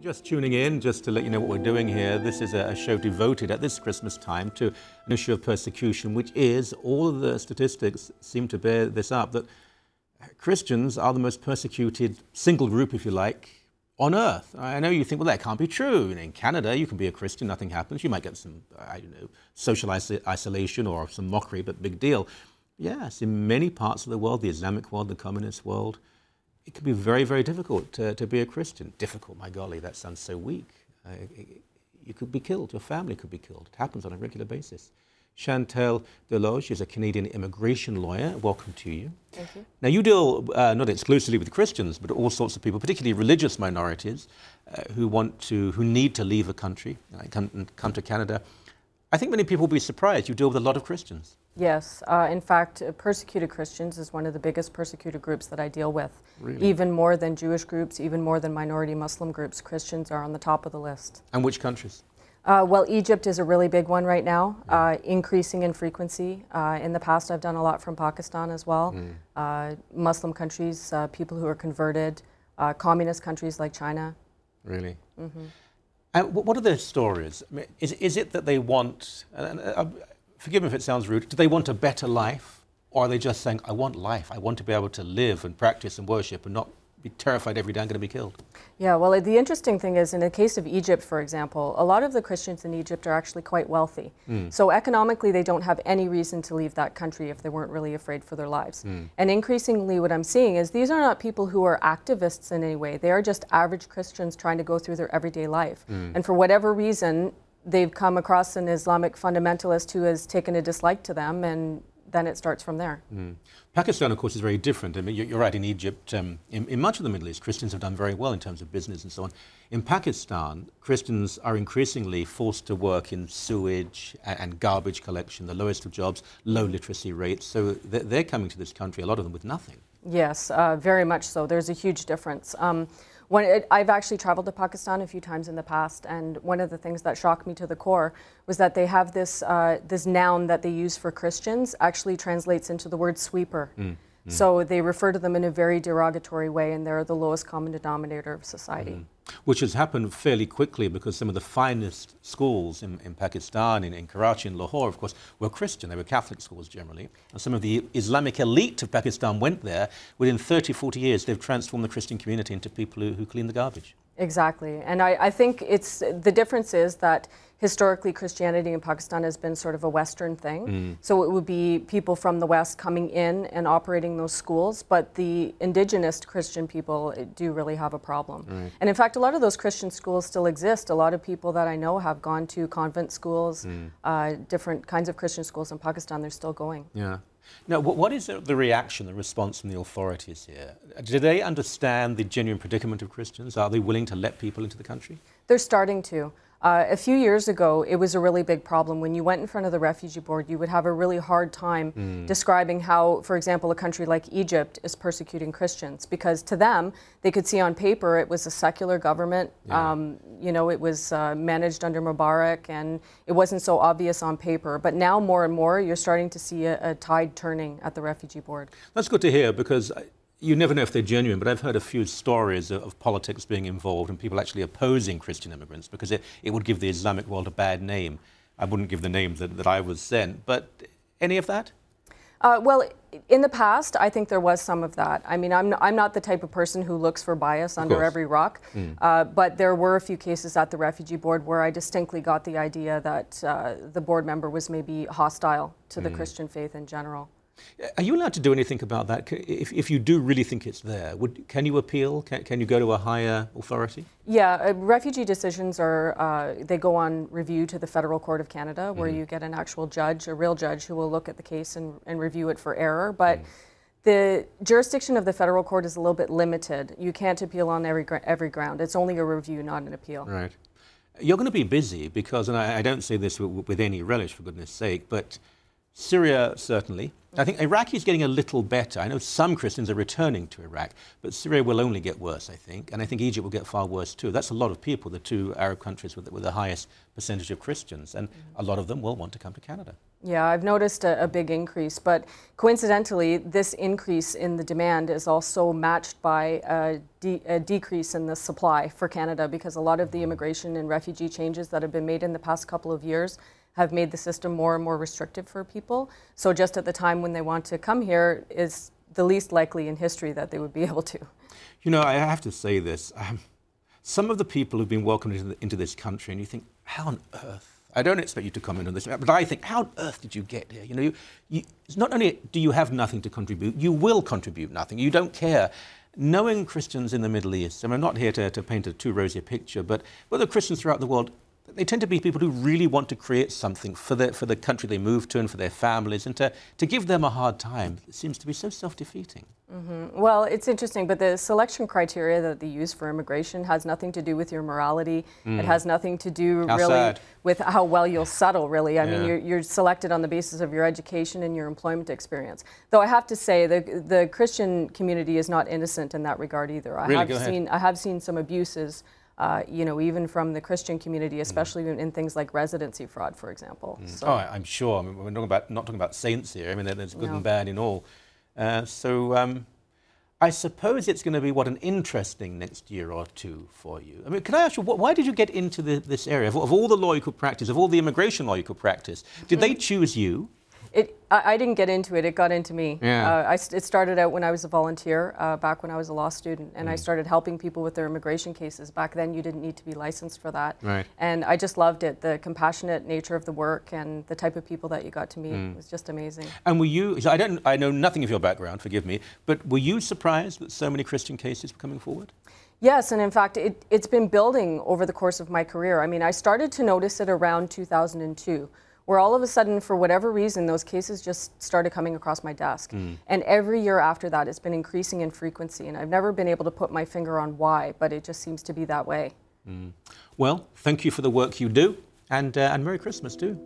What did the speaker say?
Just tuning in, just to let you know what we're doing here. This is a show devoted at this Christmas time to an issue of persecution, which is, all of the statistics seem to bear this up, that Christians are the most persecuted single group, if you like, on earth. I know you think, well, that can't be true. In Canada, you can be a Christian, nothing happens. You might get some, I don't know, social isolation or some mockery, but big deal. Yes, in many parts of the world, the Islamic world, the communist world, it can be very, very difficult to be a Christian. Difficult, my golly, that sounds so weak. You could be killed, your family could be killed. It happens on a regular basis. Chantal Desloges is a Canadian immigration lawyer. Welcome to you. Thank you. Now, you deal not exclusively with Christians, but all sorts of people, particularly religious minorities, who need to leave a country and come to Canada. I think many people will be surprised. You deal with a lot of Christians. Yes. In fact, persecuted Christians is one of the biggest persecuted groups that I deal with. Really? Even more than Jewish groups, even more than minority Muslim groups, Christians are on the top of the list. And which countries? Well, Egypt is a really big one right now, increasing in frequency. In the past, I've done a lot from Pakistan as well. Muslim countries, people who are converted, communist countries like China. Really? Mm-hmm. And what are their stories? I mean, is it that they want, forgive me if it sounds rude, do they want a better life? Or are they just saying, I want life, I want to be able to live and practice and worship and not be terrified every day I'm going to be killed? Yeah, well, the interesting thing is, in the case of Egypt, for example, a lot of the Christians in Egypt are actually quite wealthy. So economically, they don't have any reason to leave that country if they weren't really afraid for their lives. And increasingly, what I'm seeing is these are not people who are activists in any way. They are just average Christians trying to go through their everyday life. And for whatever reason, they've come across an Islamic fundamentalist who has taken a dislike to them, and then it starts from there. Pakistan, of course, is very different. I mean, you're right, in Egypt, in much of the Middle East, Christians have done very well in terms of business and so on. In Pakistan, Christians are increasingly forced to work in sewage and garbage collection, the lowest of jobs, low literacy rates. So they're coming to this country, a lot of them with nothing. Yes, very much so. There's a huge difference. I've actually traveled to Pakistan a few times in the past, and one of the things that shocked me to the core was that they have this, this noun that they use for Christians actually translates into the word sweeper. So they refer to them in a very derogatory way, and they're the lowest common denominator of society. Which has happened fairly quickly, because some of the finest schools in Pakistan, in Karachi and Lahore, of course, were Christian. They were Catholic schools generally. And some of the Islamic elite of Pakistan went there. Within 30, 40 years, they've transformed the Christian community into people who clean the garbage. Exactly. And I think the difference is that historically Christianity in Pakistan has been sort of a Western thing. So it would be people from the West coming in and operating those schools, but the indigenous Christian people do really have a problem. And in fact, a lot of those Christian schools still exist. A lot of people that I know have gone to convent schools, different kinds of Christian schools in Pakistan. They're still going. Yeah. Now, what is the reaction, the response from the authorities here? Do they understand the genuine predicament of Christians? Are they willing to let people into the country? They're starting to. A few years ago, it was a really big problem. When you went in front of the refugee board, you would have a really hard time describing how, for example, a country like Egypt is persecuting Christians, because to them, they could see on paper it was a secular government. You know, it was managed under Mubarak, and it wasn't so obvious on paper. But now, more and more, you're starting to see a tide turning at the refugee board. That's good to hear, because you never know if they're genuine, but I've heard a few stories of politics being involved and people actually opposing Christian immigrants because it would give the Islamic world a bad name. I wouldn't give the name that I was sent, but any of that? Well, in the past, I think there was some of that. I mean, I'm not the type of person who looks for bias under every rock, but there were a few cases at the refugee board where I distinctly got the idea that the board member was maybe hostile to the Christian faith in general. Are you allowed to do anything about that? If you do really think it's there, can you appeal? Can you go to a higher authority? Yeah, refugee decisions are, they go on review to the Federal Court of Canada, where you get an actual judge, a real judge, who will look at the case and review it for error. But the jurisdiction of the federal court is a little bit limited. You can't appeal on every ground. It's only a review, not an appeal. Right. You're going to be busy because, and I don't say this with any relish, for goodness sake, but Syria, certainly. I think Iraq is getting a little better. I know some Christians are returning to Iraq, but Syria will only get worse, I think. And I think Egypt will get far worse too. That's a lot of people, the two Arab countries with the highest percentage of Christians. And a lot of them will want to come to Canada. Yeah, I've noticed a big increase. But coincidentally, this increase in the demand is also matched by a decrease in the supply for Canada, because a lot of the immigration and refugee changes that have been made in the past couple of years have made the system more and more restrictive for people. So just at the time when they want to come here is the least likely in history that they would be able to. You know, I have to say this. Some of the people who've been welcomed into this country, and you think, how on earth? I don't expect you to comment on this, but I think, how on earth did you get here? You know, it's not only do you have nothing to contribute, you will contribute nothing. You don't care. Knowing Christians in the Middle East, and I'm not here to paint a too rosy picture, but the Christians throughout the world, they tend to be people who really want to create something for the country they move to and for their families, and to give them a hard time, it seems to be so self-defeating. Mm-hmm. Well, it's interesting, but the selection criteria that they use for immigration has nothing to do with your morality. It has nothing to do with how well you'll settle, really. I mean, you're selected on the basis of your education and your employment experience. Though I have to say, the Christian community is not innocent in that regard either. I have seen some abuses, you know, even from the Christian community, especially in things like residency fraud, for example. So. Oh, I'm sure. I mean, we're not talking about saints here. I mean, there's good and bad in all. I suppose it's going to be, an interesting next year or two for you. I mean, can I ask you, why did you get into this area? Of all the law you could practice, of all the immigration law you could practice, did they choose you? I didn't get into it, it got into me. Yeah. It started out when I was a volunteer, back when I was a law student, and I started helping people with their immigration cases. Back then you didn't need to be licensed for that. Right. And I just loved it, the compassionate nature of the work and the type of people that you got to meet. It was just amazing. And were you, so I know nothing of your background, forgive me, but were you surprised that so many Christian cases were coming forward? Yes, and in fact, it's been building over the course of my career. I mean, I started to notice it around 2002. Where all of a sudden, for whatever reason, those cases just started coming across my desk. And every year after that, it's been increasing in frequency. And I've never been able to put my finger on why, but it just seems to be that way. Well, thank you for the work you do, and Merry Christmas too.